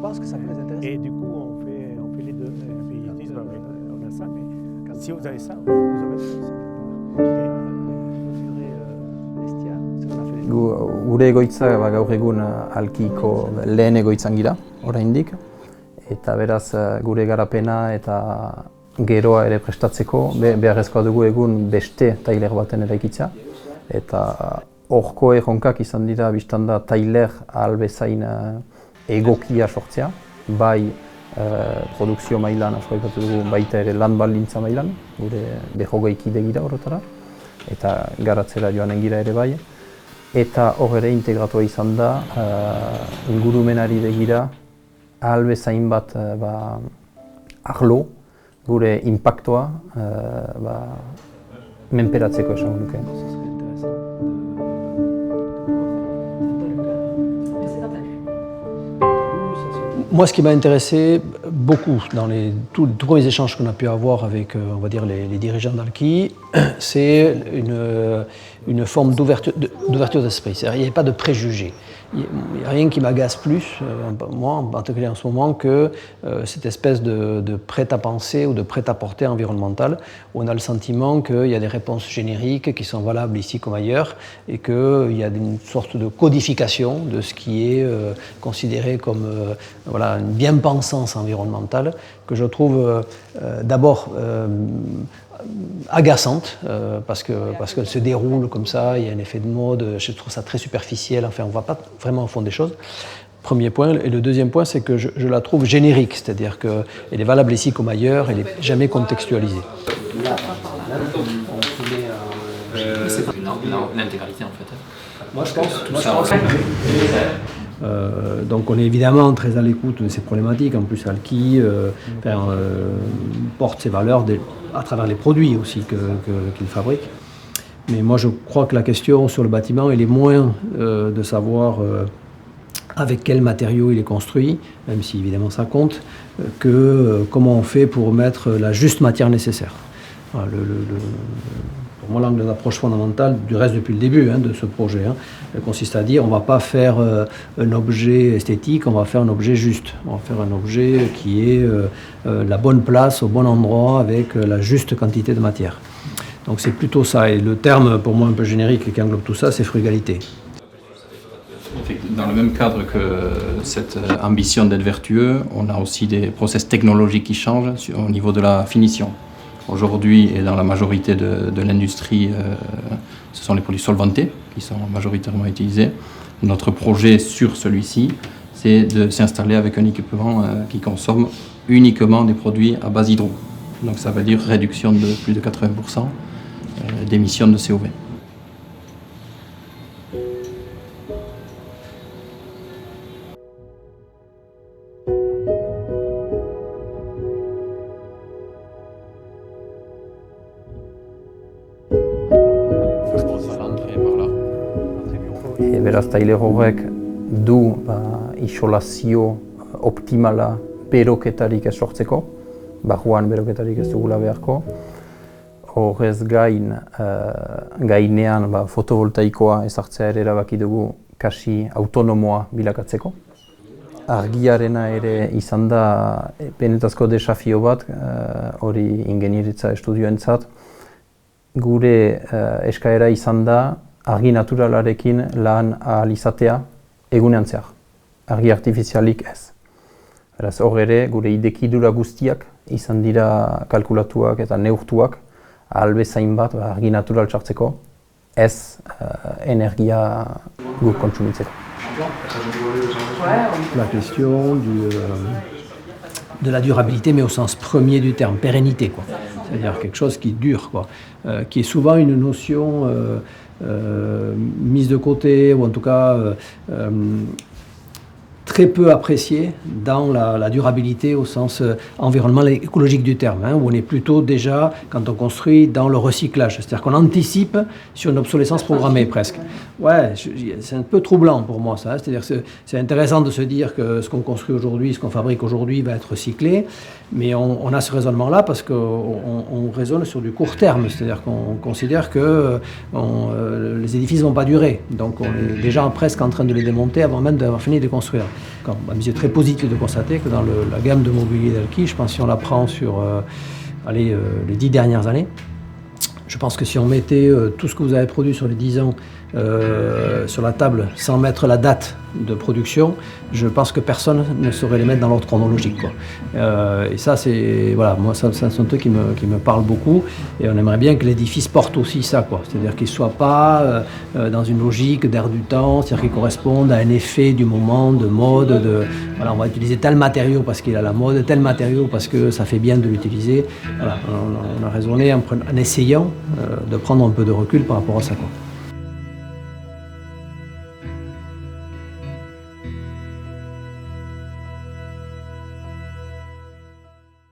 pense que ça peut les intéresser. Et du coup, on fait les deux. Et puis ils disent, bah, oui, on a ça, mais si vous avez ça, vous avez ça. Gure egoitza gaur egun Alkiko lehen egoitzan gira, oraindik, eta beraz gure garapena eta geroa ere prestatzeko beharrezkoa dugu egun beste tailer baten eraikitzea. Eta horko erronkak izan dira biztanda tailer ahal bezain egokia sortzea, bai produkzio mailan asko aipatu dugu, baita ere lan baldintza mailan, gure 20 kide gira horretara, eta garatzera joanen gira ere bai. Eta hor ere integratua izan da, ingurumenari begira ahal bezain bat arlo, gure inpaktoa menperatzeko esan nuke. Moi, ce qui m'a intéressé beaucoup dans les tous premiers échanges qu'on a pu avoir avec, on va dire, les dirigeants d'Alki, c'est une forme d'ouverture d'esprit. Il n'y avait pas de préjugés. Il n'y a rien qui m'agace plus, moi en particulier en ce moment, que cette espèce de prêt-à-penser ou de prêt-à-porter environnemental, où on a le sentiment qu'il y a des réponses génériques qui sont valables ici comme ailleurs, et qu'il y a une sorte de codification de ce qui est considéré comme voilà, une bien-pensance environnementale, que je trouve d'abord agaçante, parce qu'elle se déroule comme ça, il y a un effet de mode, je trouve ça très superficiel, enfin on ne va pas vraiment au fond des choses. Premier point. Et le deuxième point, c'est que je la trouve générique, c'est-à-dire qu'elle est valable ici comme ailleurs, elle n'est jamais contextualisée. L'intégralité en fait. Moi je pense. Donc on est évidemment très à l'écoute de ces problématiques. En plus, Alki porte ses valeurs à travers les produits aussi qu'il fabrique. Mais moi je crois que la question sur le bâtiment, elle est moins de savoir avec quels matériaux il est construit, même si évidemment ça compte, que comment on fait pour mettre la juste matière nécessaire. Voilà, pour moi, l'angle d'approche fondamentale, du reste depuis le début de ce projet, consiste à dire on ne va pas faire un objet esthétique, on va faire un objet juste. On va faire un objet qui est la bonne place, au bon endroit, avec la juste quantité de matière. Donc c'est plutôt ça. Et le terme, pour moi un peu générique qui englobe tout ça, c'est frugalité. Dans le même cadre que cette ambition d'être vertueux, on a aussi des process technologiques qui changent au niveau de la finition. Aujourd'hui, et dans la majorité de l'industrie, ce sont les produits solvantés qui sont majoritairement utilisés. Notre projet sur celui-ci, c'est de s'installer avec un équipement qui consomme uniquement des produits à base hydro. Donc ça veut dire réduction de plus de 80% d'émissions de COV. Beraz, tailer horrek du isolazio optimala beroketarik ez sortzeko, barruan beroketarik ez dugula beharko. Horrez gainean fotovoltaikoa ezartzea ere erabaki dugu kasi autonomoa bilakatzeko. Argiarena ere izan da benetazko desafio bat, hori ingenieritza estudioentzat. Gure eskaera izan da argi naturalarekin lan ahal izatea egunean zehar, argi artifizialik ez. Beraz, hor ere, gure idekidura guztiak izan dira kalkulatuak eta neurtuak ahal bezain bat argi natural txartzeko, ez energia guk kontsumitzeko. La question de la durabilité, mais au sens premier du terme, pérennité, quoi. C'est-à-dire quelque chose qui dure, quoi, qui est souvent une notion mise de côté, ou en tout cas très peu appréciée dans la durabilité au sens environnemental et écologique du terme, où on est plutôt déjà, quand on construit, dans le recyclage. C'est-à-dire qu'on anticipe sur une obsolescence programmée presque. Ouais, c'est un peu troublant pour moi ça. C'est-à-dire que c'est intéressant de se dire que ce qu'on construit aujourd'hui, ce qu'on fabrique aujourd'hui va être recyclé, mais on a ce raisonnement-là parce qu'on raisonne sur du court terme. C'est-à-dire qu'on considère que les édifices ne vont pas durer. Donc on est déjà presque en train de les démonter avant même d'avoir fini de les construire. c'est très positif de constater que dans la gamme de mobilier d'Alki, je pense que si on la prend sur les 10 dernières années, je pense que si on mettait tout ce que vous avez produit sur les 10 ans sur la table sans mettre la date de production, je pense que personne ne saurait les mettre dans l'ordre chronologique, quoi. Et ça, c'est voilà, moi, ça c'est un truc qui me parle beaucoup. Et on aimerait bien que l'édifice porte aussi ça, quoi. C'est-à-dire qu'il ne soit pas dans une logique d'air du temps, c'est-à-dire qu'il corresponde à un effet du moment, de mode, voilà, on va utiliser tel matériau parce qu'il a la mode, tel matériau parce que ça fait bien de l'utiliser. Voilà, on a raisonné en essayant de prendre un peu de recul par rapport à ça, quoi.